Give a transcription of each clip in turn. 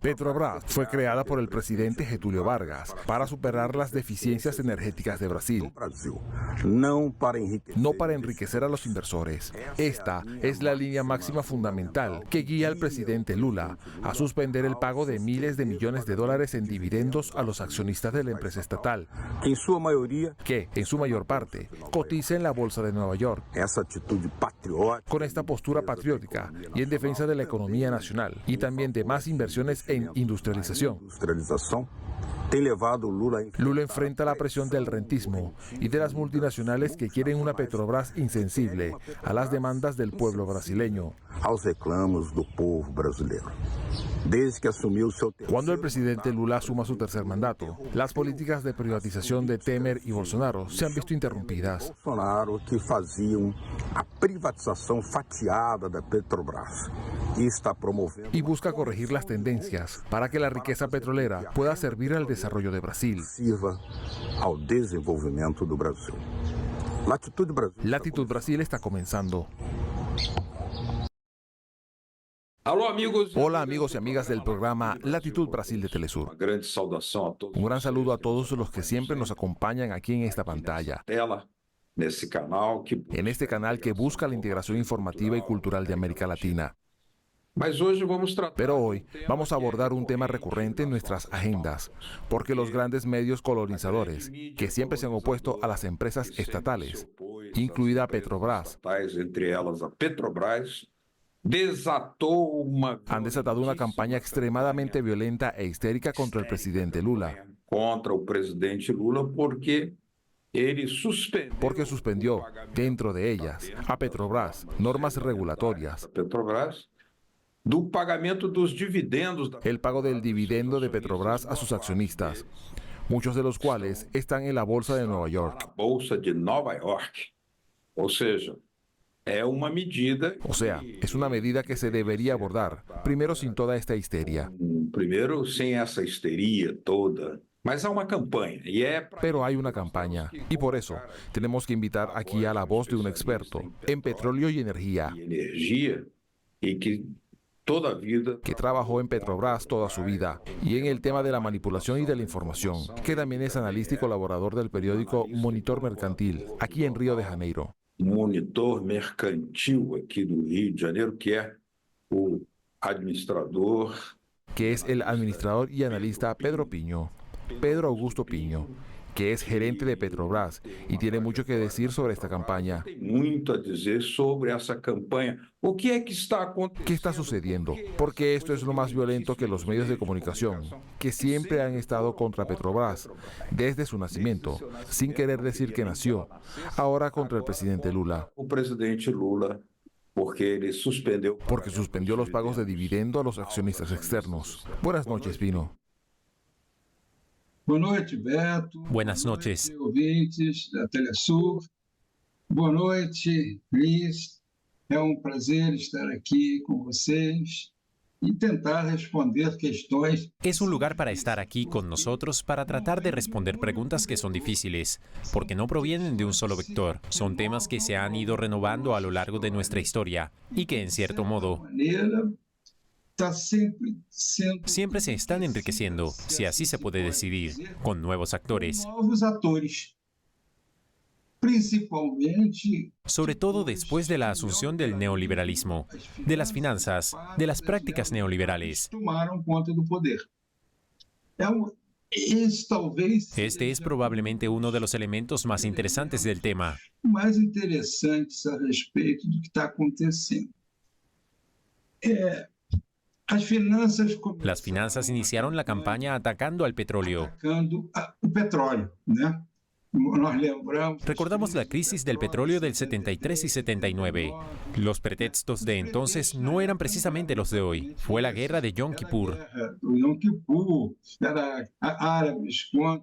Petrobras fue creada por el presidente Getúlio Vargas para superar las deficiencias energéticas de Brasil, no para enriquecer a los inversores. Esta es la línea máxima fundamental que guía al presidente Lula a suspender el pago de miles de millones de dólares en dividendos a los accionistas de la empresa estatal, que en su mayor parte cotiza en la bolsa de Nueva York. Con esta postura patriótica y en defensa de la economía nacional y también de más inversiones en industrialización, Lula enfrenta la presión del rentismo y de las multinacionales que quieren una Petrobras insensible a las demandas del pueblo brasileño. Cuando el presidente Lula asuma su tercer mandato, las políticas de privatización de Temer y Bolsonaro se han visto interrumpidas. Y busca corregir las tendencias para que la riqueza petrolera pueda servir al desarrollo de Brasil. Latitud Brasil está comenzando. Hola amigos y amigas del programa Latitud Brasil de Telesur. Un gran saludo a todos los que siempre nos acompañan aquí en esta pantalla, en este canal que busca la integración informativa y cultural de América Latina. Pero hoy vamos a abordar un tema recurrente en nuestras agendas, porque los grandes medios colonizadores, que siempre se han opuesto a las empresas estatales, incluida Petrobras, han desatado una campaña extremadamente violenta e histérica contra el presidente Lula. Porque suspendió, dentro de ellas, a Petrobras, normas regulatorias, el pago del dividendo de Petrobras a sus accionistas, muchos de los cuales están en la bolsa de Nueva York. O sea, es una medida que se debería abordar, primero sin toda esta histeria. Pero hay una campaña, y por eso tenemos que invitar aquí a la voz de un experto en petróleo y energía, que trabajó en Petrobras toda su vida y en el tema de la manipulación y de la información, que también es analista y colaborador del periódico Monitor Mercantil, aquí en Río de Janeiro. Monitor Mercantil aquí do Rio de Janeiro, que es el administrador y analista Pedro Augusto Piño, que es gerente de Petrobras y tiene mucho que decir sobre esta campaña. ¿Qué está sucediendo? Porque esto es lo más violento que los medios de comunicación, que siempre han estado contra Petrobras desde su nacimiento, sin querer decir que nació, ahora contra el presidente Lula. Porque suspendió los pagos de dividendo a los accionistas externos. Buenas noches, Pino. Boa noite, Beto. Buenas noches. Ouvintes da Telesur. Boa noite, Cris. É prazer estar aqui com vocês y tentar responder questões. Es un lugar para estar aquí con nosotros para tratar de responder preguntas que son difíciles, porque no provienen de un solo vector. Son temas que se han ido renovando a lo largo de nuestra historia y que, en cierto modo, siempre se están enriqueciendo, si así se puede decidir, con nuevos actores. Sobre todo después de la asunción del neoliberalismo, de las finanzas, de las prácticas neoliberales. Este es probablemente uno de los elementos más interesantes del tema. Las finanzas iniciaron la campaña atacando al petróleo. Recordamos la crisis del petróleo del 73 y 79. Los pretextos de entonces no eran precisamente los de hoy. Fue la guerra de Yom Kippur.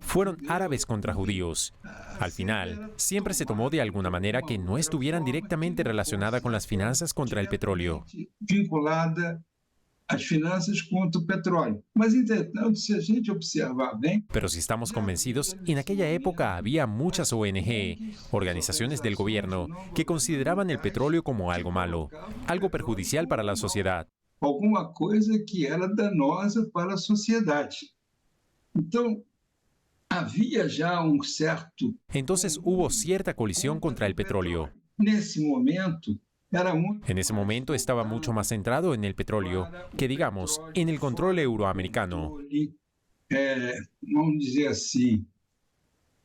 Fueron árabes contra judíos. Al final, siempre se tomó de alguna manera que no estuvieran directamente relacionada con las finanzas contra el petróleo. As finanças contra o petróleo. Mas, entretanto, se a gente observar bem... Pero si estamos convencidos, en aquella época había muchas ONG, organizaciones del gobierno, que consideraban el petróleo como algo malo, algo perjudicial para la sociedad. alguma coisa que era danosa para a sociedade. Então, havia já certo... Entonces hubo cierta colisión contra el petróleo. Nesse momento, era muito... En ese momento estaba mucho más centrado en el petróleo que, digamos, en el control euroamericano. Vamos dizer assim,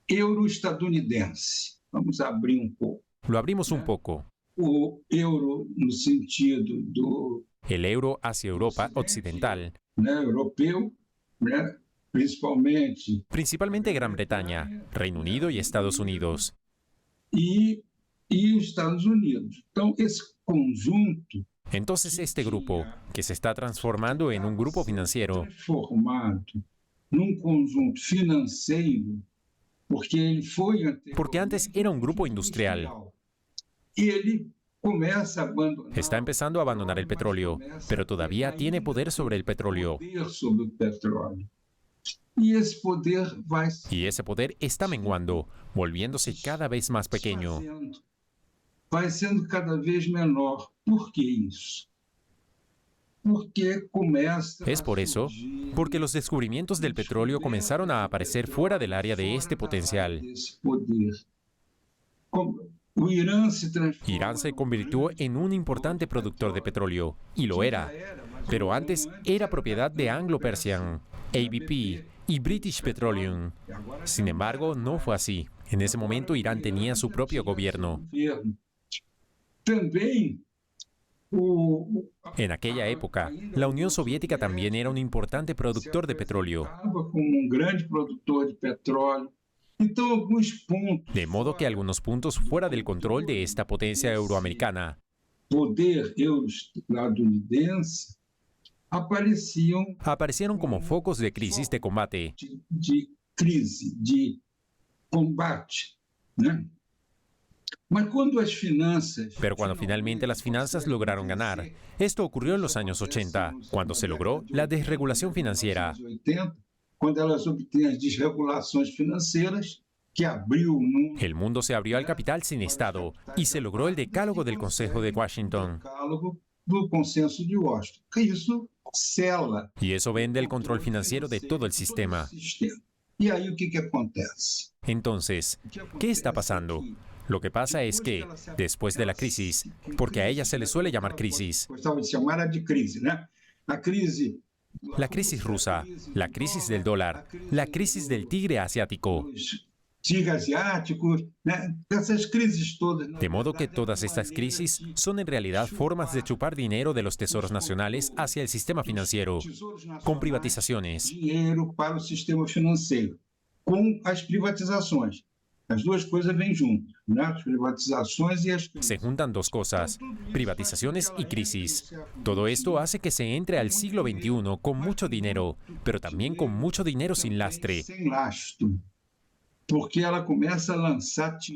euro-estadunidense. Vamos abrir pouco. Lo abrimos un poco. O euro no sentido do... El euro hacia Europa occidental. Europeu, Principalmente Gran Bretaña, Reino Unido y Estados Unidos. E Estados Unidos. Entonces este grupo, que se está transformando en un grupo financiero, transformado num conjunto financeiro, porque antes era un grupo industrial, ele começa a abandonar, está empezando a abandonar el petróleo, pero todavía tiene poder sobre el petróleo. sobre o petróleo. E esse poder Y ese poder está menguando, volviéndose cada vez más pequeño. Vai sendo cada vez menor. ¿Por qué isso? Porque começa... Es por eso, porque los descubrimientos del petróleo comenzaron a aparecer fuera del área de este potencial. Irán se convirtió en un importante productor de petróleo, y lo era, pero antes era propiedad de Anglo Persian, ABP y British Petroleum. Sin embargo, no fue así. En ese momento Irán tenía su propio gobierno. En aquella época, la Unión Soviética también era un importante productor de petróleo. De modo que algunos puntos fuera del control de esta potencia euroamericana aparecieron como focos de crisis de combate. Pero cuando finalmente las finanzas lograron ganar, esto ocurrió en los años 80, cuando se logró la desregulación financiera. El mundo se abrió al capital sin Estado y se logró el decálogo del Consejo de Washington. Y eso vende el control financiero de todo el sistema. Entonces, ¿qué está pasando? Lo que pasa es que, después de la crisis, porque a ella se le suele llamar crisis, la crisis rusa, la crisis del dólar, la crisis del tigre asiático, de modo que todas estas crisis son en realidad formas de chupar dinero de los tesoros nacionales hacia el sistema financiero, con privatizaciones. Dinheiro para o sistema financeiro, com as privatizações. As duas coisas vêm juntas, as privatizações e as... Se juntan dos cosas, privatizaciones y crisis. Todo esto hace que se entre al siglo XXI con mucho dinero, pero también con mucho dinero sin lastre.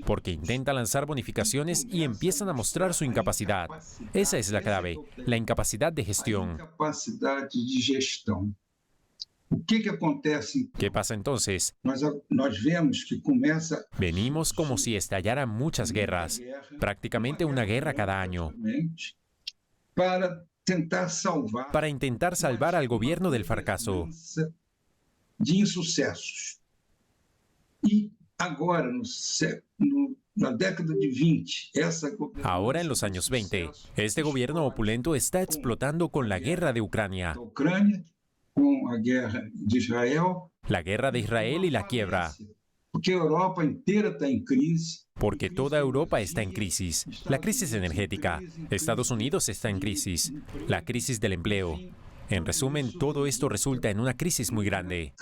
Porque intenta lanzar bonificaciones y empiezan a mostrar su incapacidad. Esa es la clave, la incapacidad de gestión. ¿Qué pasa entonces? Venimos como si estallaran muchas guerras, prácticamente una guerra cada año, para intentar salvar al gobierno del fracaso. Ahora en los años 20, este gobierno opulento está explotando con la guerra de Ucrania, la guerra de Israel y la quiebra. Porque toda Europa está en crisis. La crisis energética. Estados Unidos está en crisis. La crisis del empleo. En resumen, todo esto resulta en una crisis muy grande.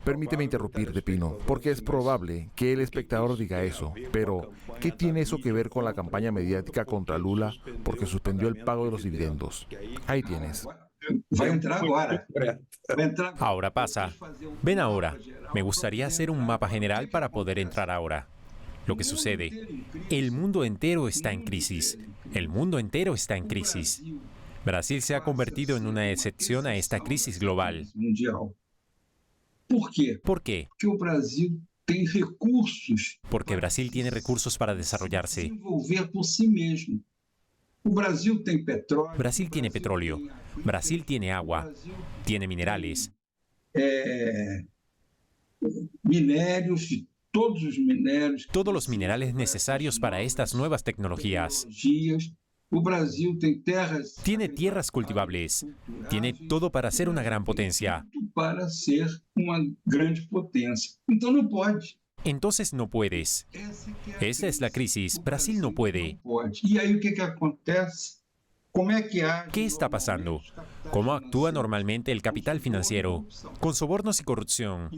Permíteme interrumpirte, Pino, porque es probable que el espectador diga eso. Pero, ¿qué tiene eso que ver con la campaña mediática contra Lula porque suspendió el pago de los dividendos? Ahí tienes. Ahora pasa. Ven ahora. Me gustaría hacer un mapa general para poder entrar ahora. Lo que sucede, el mundo entero está en crisis. El mundo entero está en crisis. Brasil se ha convertido en una excepción a esta crisis global. ¿Por qué? tem recursos porque Brasil tiene recursos para desarrollarse. desenvolver por si mesmo. O Brasil tem petróleo. Brasil tiene petróleo, Brasil tiene agua, tiene minerales, Minérios, de todos os minérios. todos los minerales necesarios para estas nuevas tecnologías. Tecnologias. O Brasil tem terras. Tiene tierras cultivables, tiene todo para ser una gran potencia. Para ser uma grande potência. Então não pode. Entonces no puedes. Esa es la crisis. Brasil no puede. Pode. E aí o que acontece? Como é que age? ¿Qué está pasando? ¿Cómo actúa normalmente el capital financiero? Con sobornos y corrupción.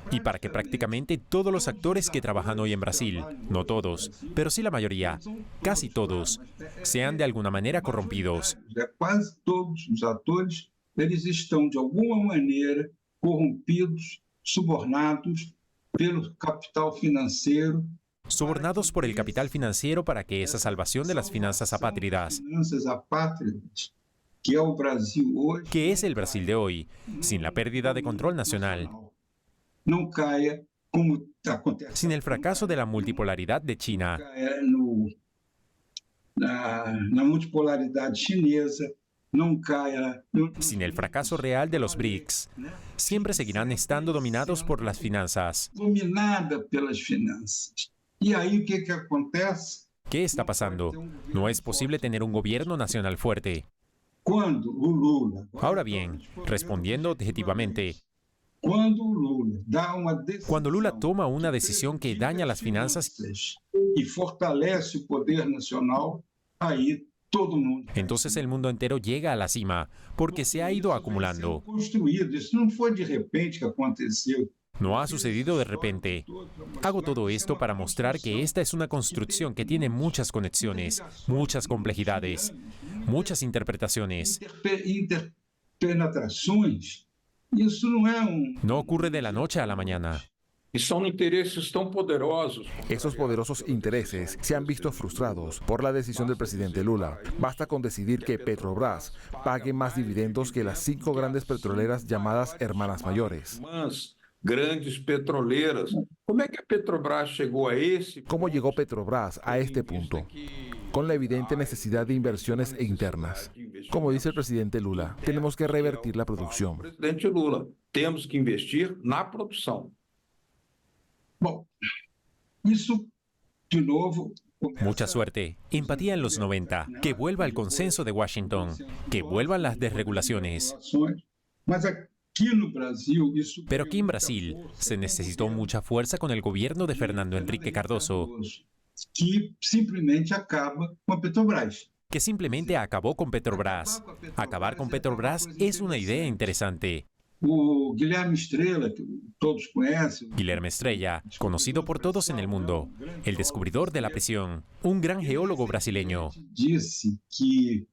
Y para que prácticamente todos los actores que trabajan hoy en Brasil, no todos, pero sí la mayoría, casi todos, sean de alguna manera corrompidos. Quase todos os atores, eles estão de alguma maneira corrompidos, subornados pelo capital financeiro. Sobornados por el capital financiero para que esa salvación de las finanzas apátridas, Finanças apátridas, que é o Brasil hoje, que es el Brasil de hoy, sin la pérdida de control nacional, não caia como acontece. sin el fracaso de la multipolaridad de China, Caia na multipolaridade chinesa, não caia. sin el fracaso real de los BRICS. Siempre seguirán estando dominados por las finanzas. Dominada pelas finanças. E aí o que acontece? ¿Qué está pasando? No es posible tener un gobierno nacional fuerte. Quando o Lula, Ahora bien, respondiendo objetivamente, quando o Lula dá uma decisão cuando Lula toma una decisión que daña las finanzas, e fortalece o poder nacional, aí todo mundo entonces el mundo entero llega a la cima, porque se ha ido acumulando. construído. Isso não foi de repente que aconteceu. No ha sucedido de repente. Hago todo esto para mostrar que esta es una construcción que tiene muchas conexiones, muchas complejidades, muchas interpretaciones. Interpenetrações. Isso não é No ocurre de la noche a la mañana. E são interesses tão poderosos. Esos poderosos intereses se han visto frustrados por la decisión del presidente Lula. Basta con decidir que Petrobras pague más dividendos que las 5 grandes petroleras llamadas hermanas mayores. Grandes petroleiras. Como é que a Petrobras chegou a esse? ¿Cómo llegó Petrobras a este punto? Con la evidente necesidad de inversiones internas. Como dice el presidente Lula, tenemos que revertir la producción. Presidente Lula, temos que investir na produção. Bom, isso, de novo, Mucha suerte. Empatía en los 90. Que vuelva el consenso de Washington. Que vuelvan las desregulaciones. mas aqui no Brasil, isso Pero aquí en Brasil se necesitó mucha fuerza con el gobierno de Fernando Henrique Cardoso, que simplesmente acaba com a Petrobras. que simplemente acabó con Petrobras. Acabar con Petrobras es una idea interesante. O Guilherme Estrela, que todos conhecem, Guilherme Estrella, conocido por todos en el mundo, el descubridor de la presión, un gran geólogo brasileño, disse que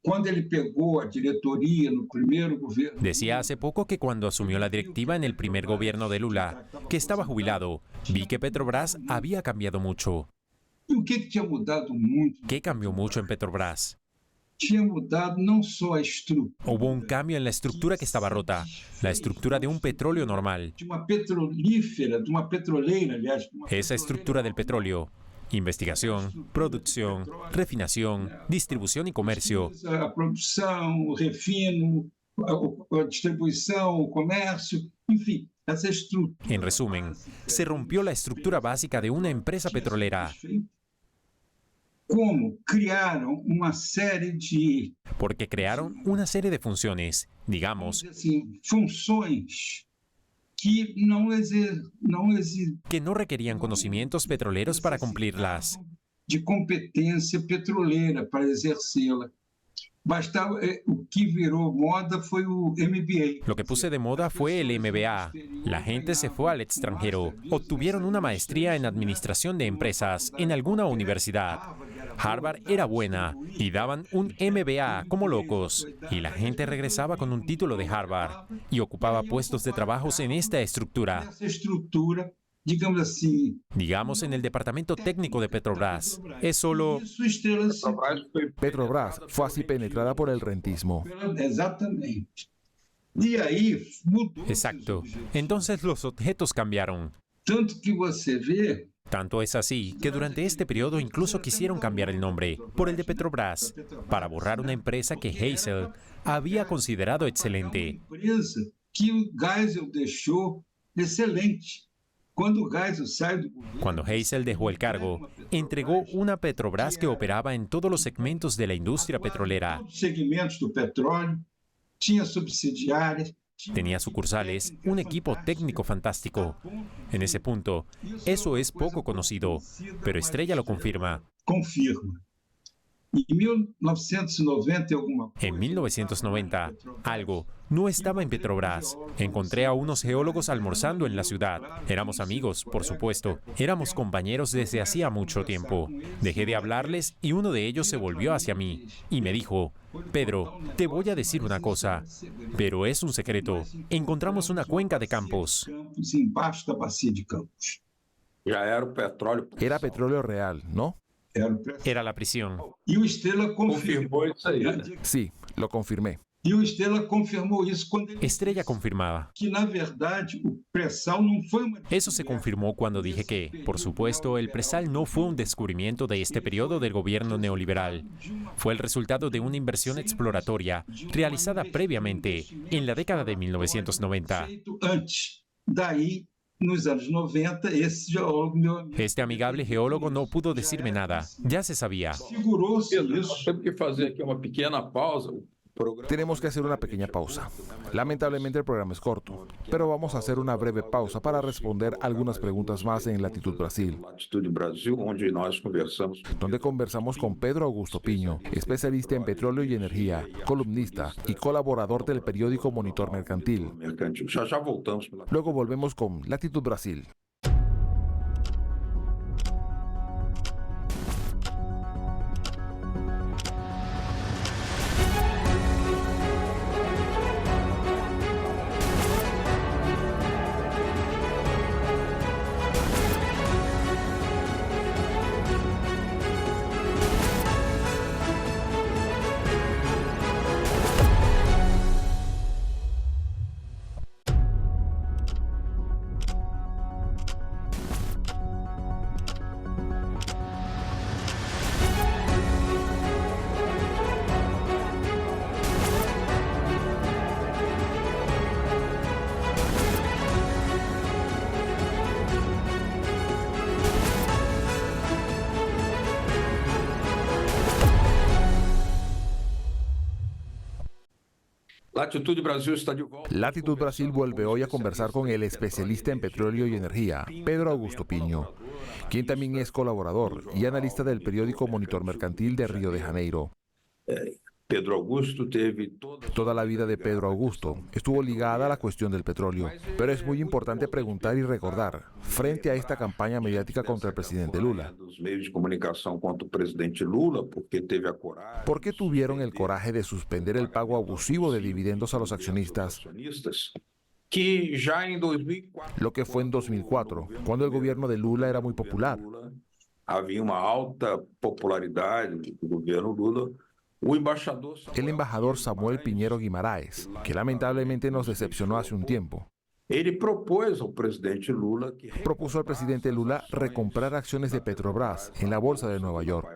quando ele pegou a diretoria no primeiro governo, decía hace poco que cuando asumió la directiva en el primer gobierno de Lula, que estaba jubilado, vi que Petrobras había cambiado mucho. e o que tinha mudado muito? ¿Qué cambió mucho en Petrobras? Tinha mudado não só a estrutura Hubo un cambio en la estructura que estaba rota, la estructura de un petróleo normal, de uma petrolífera, de uma petroleira, aliás, de uma esa estructura del petróleo. Investigación, producción, refinación, distribución y comercio. a produção, o refino, a distribuição, o comércio, enfim, essa estrutura. En resumen, se rompió la estructura básica de una empresa petrolera, Como criaram uma série de porque crearon una serie de funciones, digamos, assim, funções que não que no requerían conocimientos petroleros para cumplirlas. de competência petroleira para exercê-la. Bastava, o que virou moda foi o MBA. Lo que puse de moda fue el MBA. La gente se fue al extranjero, obtuvieron una maestría en administración de empresas en alguna universidad. Harvard era buena y daban un MBA como locos. Y la gente regresaba con un título de Harvard y ocupaba puestos de trabajo en esta estructura. Essa estrutura, digamos assim, Digamos en el departamento técnico de Petrobras. Es solo isso Estrela Petrobras fue así penetrada por el rentismo. exatamente. E aí mudou. Exacto. Entonces los objetos cambiaron. Tanto que você vê Tanto es así que durante este periodo incluso quisieron cambiar el nombre por el de Petrobras para borrar una empresa que Hazel había considerado excelente. uma empresa que o Geisel deixou excelente. Quando o Geisel sai do governo, Cuando Hazel dejó el cargo, entregó una Petrobras que operaba en todos los segmentos de la industria petrolera. todos os segmentos do petróleo, tinha subsidiárias, Tenía sucursales, un equipo técnico fantástico. En ese punto, eso es poco conocido, pero Estrella lo confirma. confirma. Em 1990 e alguma coisa, En 1990, algo no estaba en Petrobras. Encontré a unos geólogos almorzando en la ciudad. Éramos amigos, por supuesto. Éramos compañeros desde hacía mucho tiempo. Dejé de hablarles y uno de ellos se volvió hacia mí y me dijo, Pedro, te voy a decir una cosa, pero es un secreto. Encontramos una cuenca de Campos. Campos, embaixo da bacia de Campos. Já era o petróleo. Era petróleo real, ¿no? Era o petróleo. Era la prisión. E o Estrela confirmou. Confirmou isso aí, né? Sí, lo confirmé. E o Estrela confirmou isso quando ele Estrella confirmaba. que, na verdade, o pré-sal não foi uma Eso se confirmó cuando dije que, por supuesto, el presal no fue un descubrimiento de este periodo del gobierno neoliberal. Fue el resultado de una inversión exploratoria realizada previamente en la década de 1990. feito antes. Daí, nos anos 90, esse geólogo, meu amigo, Este amigable geólogo no pudo decirme nada. Ya se sabía. segurou-se Pedro, nós isso. temos que fazer aqui uma pequena pausa. O programa Tenemos que hacer una pequeña pausa. Lamentablemente el programa es corto, pero vamos a hacer una breve pausa para responder algunas preguntas más en Latitud Brasil, Latitude Brasil, onde nós conversamos donde conversamos con Pedro Augusto Piño, especialista en petróleo y energía, columnista y colaborador del periódico Monitor Mercantil. mercantil. Já voltamos. Luego volvemos con Latitud Brasil. Latitude Brasil está de volta. Latitud Brasil vuelve hoy a conversar con el especialista en petróleo y energía, Pedro Augusto Piño, quien también es colaborador y analista del periódico Monitor Mercantil de Río de Janeiro. Pedro Augusto teve Toda la vida de Pedro Augusto estuvo ligada a la cuestión del petróleo, pero es muy importante preguntar y recordar, frente a esta campaña mediática contra el presidente Lula, dos meios de comunicação contra o presidente Lula, porque teve a coragem. ¿por qué tuvieron el coraje de suspender el pago abusivo de dividendos a los accionistas? Que já em 2004, Lo que fue en 2004, cuando el gobierno de Lula era muy popular. havia uma alta popularidade do governo Lula. O embaixador El embajador Samuel Piñero Guimaraes, que lamentablemente nos decepcionó hace un tiempo, ele propôs ao presidente Lula que propuso al presidente Lula recomprar acciones de Petrobras en la bolsa de Nueva York.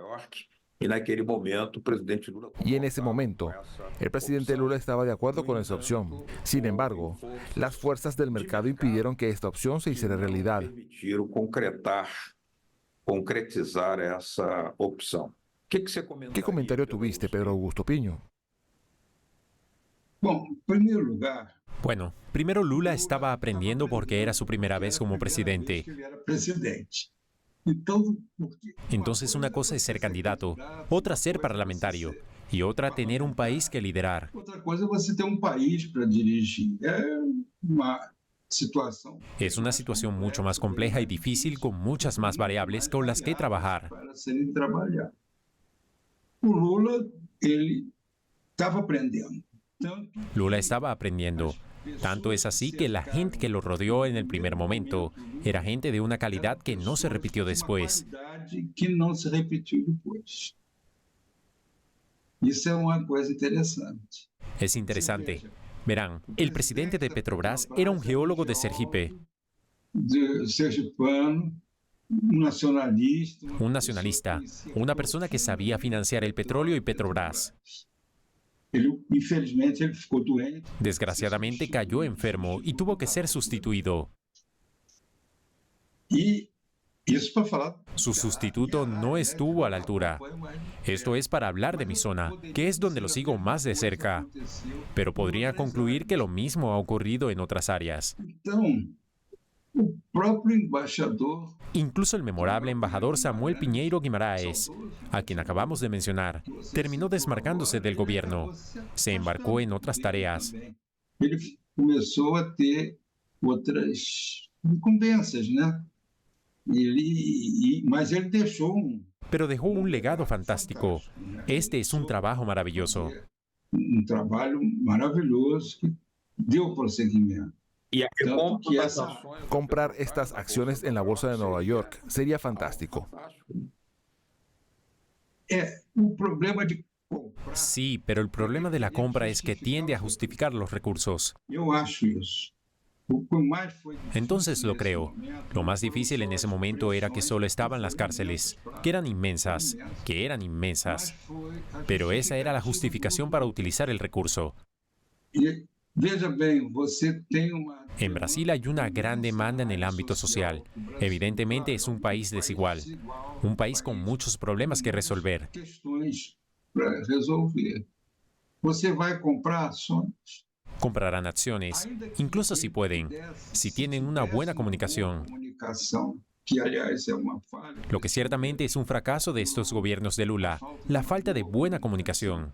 E naquele momento o presidente Lula Y en ese momento, el presidente Lula estaba de acuerdo con esa opción. Sin embargo, las fuerzas del mercado impidieron que esta opción se hiciera realidad. permitiram concretizar essa opção. O que você comenta? ¿Qué comentario tuviste, Pedro Augusto Piño? Bom, em primeiro lugar, Bueno, primero Lula estaba aprendiendo porque era su primera vez como presidente. que ele era presidente. Então, porque Entonces una cosa es ser candidato, otra ser parlamentario y otra tener un país que liderar. outra coisa é você ter um país para dirigir. É uma situação Es una situación mucho más compleja y difícil con muchas más variables con las que trabajar. para serem trabalhadas. O Lula, ele estava aprendendo. Tanto Lula estaba aprendiendo. Tanto es así que la gente que lo rodeó en el primer momento era gente de una calidad que no se repitió después. qualidade que não se repetiu depois. Isso é uma coisa interessante. Es interesante. Verán, el presidente de Petrobras era un geólogo de Sergipe, sergipano, nacionalista. un nacionalista, una persona que sabía financiar el petróleo y Petrobras. Infelizmente, ele ficou doente. Desgraciadamente cayó enfermo y tuvo que ser sustituido. E isso para falar. Su sustituto no estuvo a la altura. Esto es para hablar de mi zona, que es donde lo sigo más de cerca. Pero podría concluir que lo mismo ha ocurrido en otras áreas. Então, o próprio embaixador. Incluso el memorable embajador Samuel Pinheiro Guimarães, a quien acabamos de mencionar, terminó desmarcándose del gobierno. Se embarcó en otras tareas. Ele começou a ter outras incumbências, né? Mas ele deixou Pero dejó un legado fantástico. Este es un trabajo maravilloso. Trabalho maravilhoso que deu prosseguimento. E a recompra das ações. Comprar estas acciones en la bolsa de Nueva York sería fantástico. O problema de comprar, Sí, pero el problema de la compra es que tiende a justificar los recursos. eu acho isso. O que mais foi Entonces lo creo. Lo más difícil en ese momento era que solo estaban las cárceles, que eran inmensas. Pero esa era la justificación para utilizar el recurso. E veja bem, você tem uma. En Brasil hay una gran demanda en el ámbito social. Evidentemente es un país desigual, un país con muchos problemas que resolver. Questões para resolver. Você vai comprar ações. Comprarán acciones, incluso si pueden, si tienen una buena comunicación. Que, aliás, é uma falha. Lo que ciertamente es un fracaso de estos gobiernos de Lula, la falta de buena comunicación.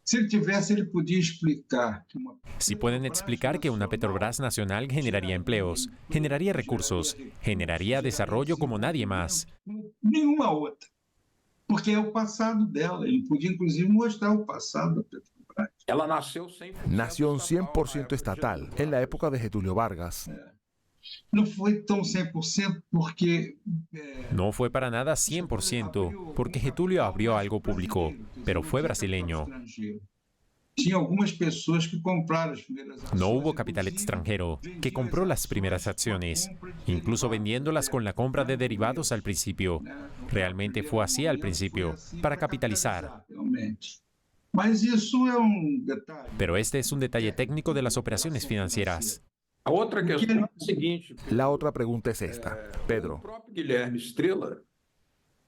Se ele tivesse, ele podia explicar que uma. Si pueden explicar que una Petrobras nacional generaría empleos, generaría recursos, generaría desarrollo como nadie más. Nenhuma outra. Porque é o passado dela. Ele podia, inclusive, mostrar o passado da Petrobras. Ela nasceu 100%. Nació 100% estatal en la época de Getúlio Vargas. Não foi tão 100% porque. No fue para nada 100%, porque Getúlio abrió algo público, pero fue brasileño. Tinha algumas pessoas que compraram as primeiras ações. No hubo capital extranjero que compró las primeras acciones, incluso vendiéndolas con la compra de derivados al principio. Realmente fue así al principio, para capitalizar. Realmente. Mas isso é detalhe. Pero este es un detalle técnico de las operaciones financieras. A outra questão é a seguinte: La otra pregunta es esta. o Pedro, próprio Guilherme Estrela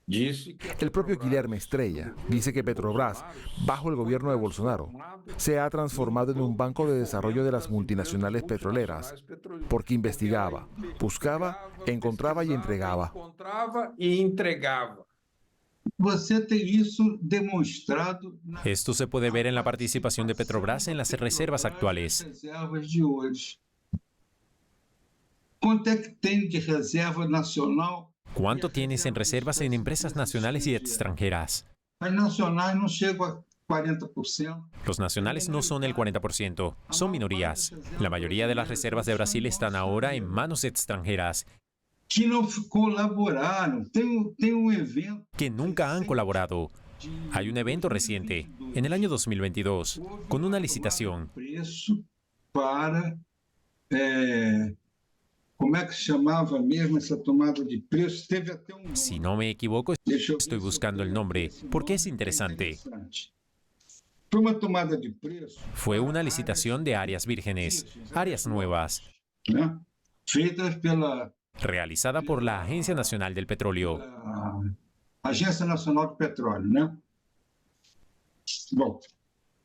disse que el propio Guilherme Estrella dice que Petrobras, bajo el gobierno de Bolsonaro, se ha transformado en un banco de desarrollo de las multinacionales petroleras, porque investigaba, buscaba, encontrava e entregava. encontrava e entregava. Você tem isso demonstrado nas Esto se puede ver en la participación de Petrobras en las reservas actuales. reservas de hoje. Quanto é que tem de reserva nacional? ¿Cuánto tienes en reservas en empresas nacionales y extranjeras? As nacionais não chegam a 40%. Los nacionales no son el 40%, son minorías. La mayoría de las reservas de Brasil están ahora en manos extranjeras, Que não colaboraram. Tem evento que nunca han colaborado. Hay un evento reciente, en el año 2022, con una licitación. preço para como é que chamava mesmo essa tomada de preço? Teve até Si no me equivoco, Deixa eu ver estoy se- buscando el nombre, porque es interesante. Foi uma tomada de preço, Fue una licitación de áreas vírgenes, áreas nuevas, né? Feita pela realizada por la Agencia Nacional del Petróleo. Agência Nacional de Petróleo, né? Bom,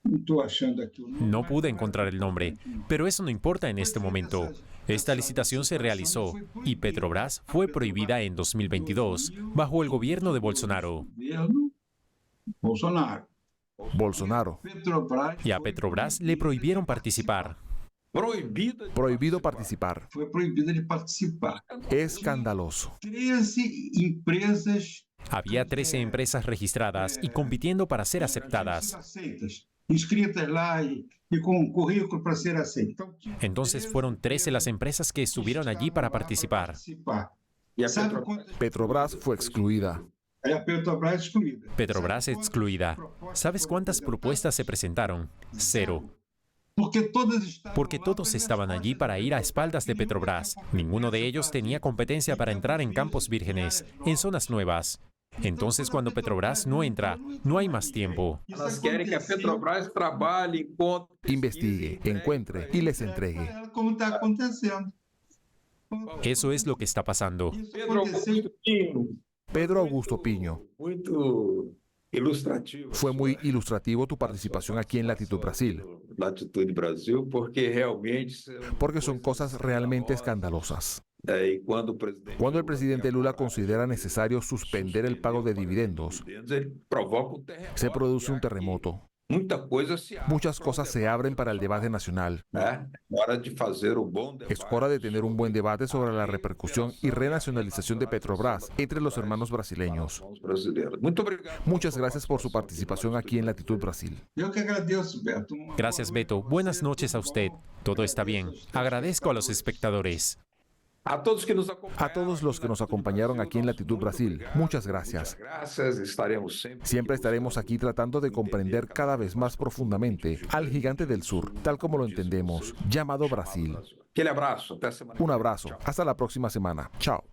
não estou achando aqui o nome. No pude encontrar el nombre, pero eso no importa en este momento. Esta licitación se realizó y Petrobras fue prohibida en 2022 bajo el gobierno de Bolsonaro. Governo Bolsonaro. Bolsonaro, Petrobras Y a Petrobras le prohibieron participar. Proibida de prohibido participar. foi proibida de participar. Escandaloso. 13 empresas Había 13 empresas registradas y compitiendo para ser aceptadas. aceitas, inscritas lá e com currículo para ser aceita. Então, tinha Entonces fueron 13 las empresas que estuvieron allí para participar. E a Sabe Petrobras quantas? Petrobras fue excluida. É a Petrobras excluída. Petrobras excluida. ¿Sabes cuántas propuestas se presentaron? 0. Porque todos estaban allí para ir a espaldas de Petrobras. Ninguno de ellos tenía competencia para entrar en campos vírgenes, en zonas nuevas. Entonces, cuando Petrobras no entra, no hay más tiempo. Elas querem que a Petrobras trabalhe, encontre, Investigue, encuentre y les entregue. Como está acontecendo. Eso es lo que está pasando. Pedro Augusto Pinho, Pedro Augusto Piño, muito ilustrativo. fue muy ilustrativo tu participación aquí en Latitud Brasil, Latitude Brasil, porque realmente porque son cosas realmente escandalosas. e quando Cuando el presidente Lula considera necesario suspender el pago de dividendos, ele provoca terremoto. se produce un terremoto. Muita coisa se abre, Muchas cosas se abren para el debate nacional. né? Hora de fazer um bom debate. Es hora de tener un buen debate sobre la repercusión y renacionalización de Petrobras entre los hermanos brasileños. Os brasileiros. Muito obrigado. Muchas gracias por su participación aquí en Latitud Brasil. Eu que agradeço, Beto. Gracias, Beto. Buenas noches a usted. Todo está bien. Agradezco a los espectadores. A todos que nos A todos los que nos acompañaron aquí en Latitud Brasil, muchas gracias. Gracias, estaremos sempre. Siempre estaremos aquí tratando de comprender cada vez más profundamente al gigante del sur, tal como lo entendemos, llamado Brasil. Aquele abraço, até semana. Un abrazo. Hasta la próxima semana. Chao.